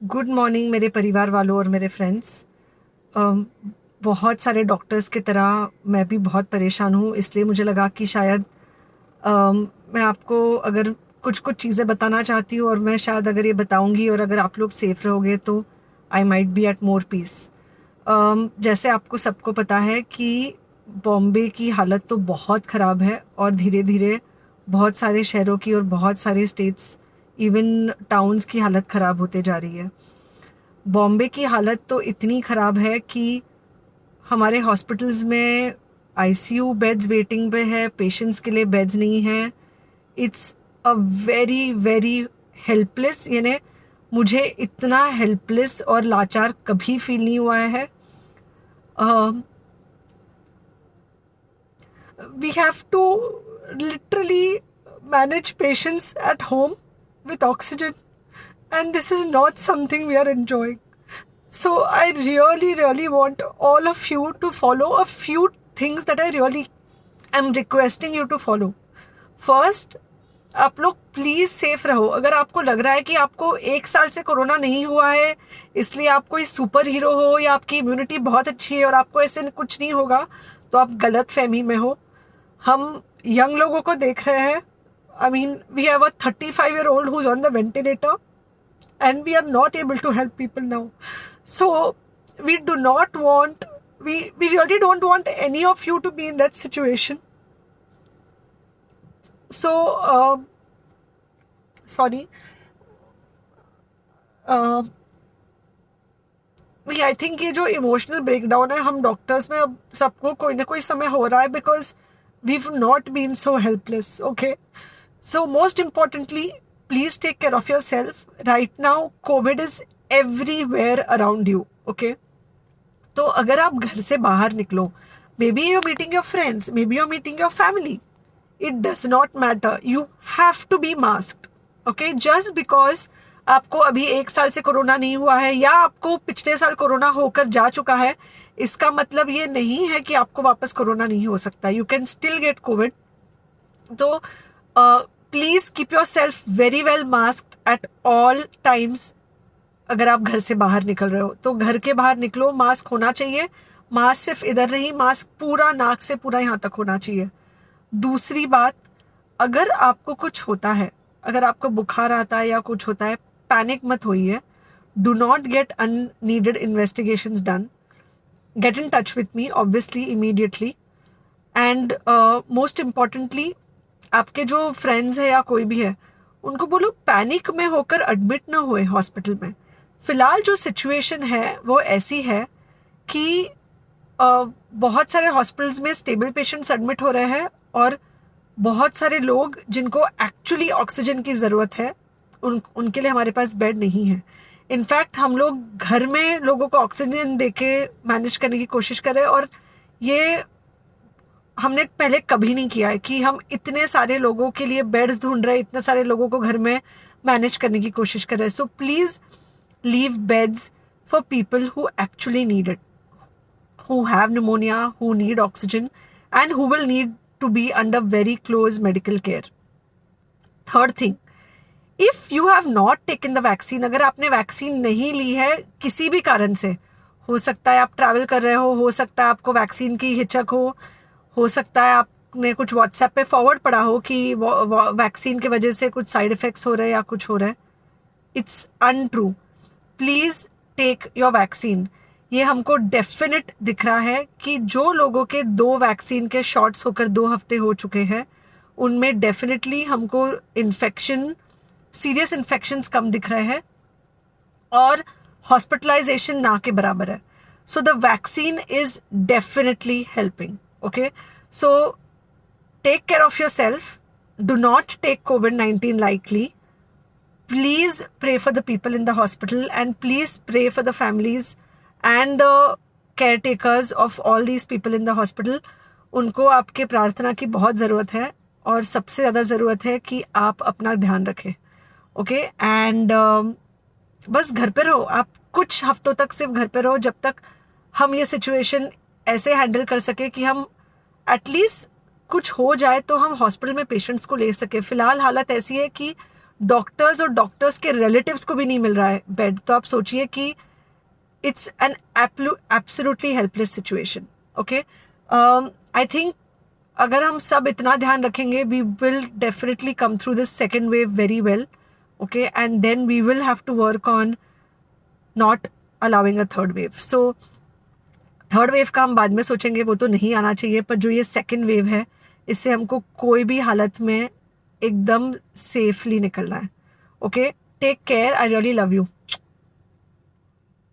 Good morning मेरे परिवार वालों और मेरे फ्रेंड्स। बहुत सारे डॉक्टर्स की तरह मैं भी बहुत परेशान हूँ, इसलिए मुझे लगा कि शायद मैं आपको अगर कुछ कुछ चीज़ें बताना चाहती हूँ, और मैं शायद अगर ये बताऊँगी और अगर आप लोग सेफ रहोगे तो I might be at more peace. जैसे आपको सबको पता है कि बॉम्बे की हालत तो बहुत ख़राब है, और धीरे धीरे बहुत सारे शहरों की और बहुत सारे स्टेट्स, इवन टाउन्स की हालत ख़राब होते जा रही है। बॉम्बे की हालत तो इतनी ख़राब है कि हमारे हॉस्पिटल्स में आईसीयू बेड्स वेटिंग पे है, पेशेंट्स के लिए बेड्स नहीं है। It's a very very helpless, यानी मुझे इतना हेल्पलेस और लाचार कभी फील नहीं हुआ है। We have to literally manage patients at home with oxygen, and this is not something we are enjoying. So I really, really want all of you to follow a few things that I really am requesting you to follow. First, आप लोग please safe रहो। अगर आपको लग रहा है कि आपको 1 साल से कोरोना नहीं हुआ है, इसलिए आप कोई सुपर हीरो हो या आपकी इम्यूनिटी बहुत अच्छी है और आपको ऐसे कुछ नहीं होगा, तो आप गलत फहमी में हो। हम यंग लोगों को देख रहे हैं। I mean, we have a 35-year-old who's on the ventilator, and we are not able to help people now. So we do not want, we really don't want any of you to be in that situation. So sorry, I think ये जो emotional breakdown है, हम doctors में अब सबको कोई ना कोई समय हो रहा है, because we not been so helpless. Okay, so most importantly, please take care of yourself right now. COVID is everywhere around you. Okay, तो अगर आप घर से बाहर निकलो, maybe you're meeting your friends, maybe you're meeting your family, it does not matter, you have to be masked. Okay, just because आपको अभी 1 साल से कोरोना नहीं हुआ है या आपको पिछले साल कोरोना होकर जा चुका है, इसका मतलब ये नहीं है कि आपको वापस कोरोना नहीं हो सकता। You can still get Covid. तो please keep yourself very well masked at all times. अगर आप घर से बाहर निकल रहे हो तो घर के बाहर निकलो, मास्क होना चाहिए। मास्क सिर्फ इधर नहीं, मास्क पूरा नाक से पूरा यहाँ तक होना चाहिए। दूसरी बात, अगर आपको कुछ होता है, अगर आपको बुखार आता है या कुछ होता है, पैनिक मत होइए। Do not get unneeded investigations done. Get in touch with me obviously immediately. And most importantly, आपके जो फ्रेंड्स है या कोई भी है, उनको बोलो पैनिक में होकर एडमिट ना हुए हॉस्पिटल में। फिलहाल जो सिचुएशन है वो ऐसी है कि बहुत सारे हॉस्पिटल्स में स्टेबल पेशेंट्स एडमिट हो रहे हैं, और बहुत सारे लोग जिनको एक्चुअली ऑक्सीजन की ज़रूरत है, उनके लिए हमारे पास बेड नहीं है। इनफैक्ट हम लोग घर में लोगों को ऑक्सीजन देके मैनेज करने की कोशिश कर रहे हैं, और ये हमने पहले कभी नहीं किया है कि हम इतने सारे लोगों के लिए बेड्स ढूंढ रहे हैं, इतने सारे लोगों को घर में मैनेज करने की कोशिश कर रहे हैं। So please leave beds for people who actually need it, who have pneumonia, who need oxygen, and who will need to be under very close medical care. Third thing, if you have not taken the vaccine, अगर आपने vaccine नहीं ली है किसी भी कारण से, हो सकता है आप ट्रैवल कर रहे हो सकता है आपको वैक्सीन की हिचक हो सकता है आपने कुछ व्हाट्सएप पे फॉरवर्ड पढ़ा हो कि वैक्सीन की वजह से कुछ साइड इफेक्ट्स हो रहे हैं या कुछ हो रहा है। It's untrue. Please take your vaccine. ये हमको डेफिनेट दिख रहा है कि जो लोगों के 2 वैक्सीन के शॉट्स होकर 2 हफ्ते हो चुके हैं, उनमें डेफिनेटली हमको इन्फेक्शन, सीरियस इन्फेक्शंस कम दिख रहे हैं, और हॉस्पिटलाइजेशन ना के बराबर है। So the vaccine is definitely helping. Okay, so take care of yourself. Do not take COVID-19 lightly. Please pray for the people in the hospital, and please pray for the families and the caretakers of all these people in the hospital. उनको आपके प्रार्थना की बहुत ज़रूरत है, और सबसे ज़्यादा ज़रूरत है कि आप अपना ध्यान रखें। ओके, एंड बस घर पे रहो। आप कुछ हफ्तों तक सिर्फ घर पे रहो, जब तक हम ये सिचुएशन ऐसे हैंडल कर सके कि हम एटलीस्ट कुछ हो जाए तो हम हॉस्पिटल में पेशेंट्स को ले सके। फिलहाल हालत ऐसी है कि डॉक्टर्स और डॉक्टर्स के रिलेटिव्स को भी नहीं मिल रहा है बेड, तो आप सोचिए कि it's an absolutely helpless situation. Okay, I think अगर हम सब इतना ध्यान रखेंगे, we will definitely come through this second wave very well. Okay, and then we will have to work on not allowing a third wave. So third wave का हम बाद में सोचेंगे, वो तो नहीं आना चाहिए, पर जो ये सेकेंड वेव है इससे हमको कोई भी हालत में एकदम सेफली निकलना है. Okay, take care, I really love you.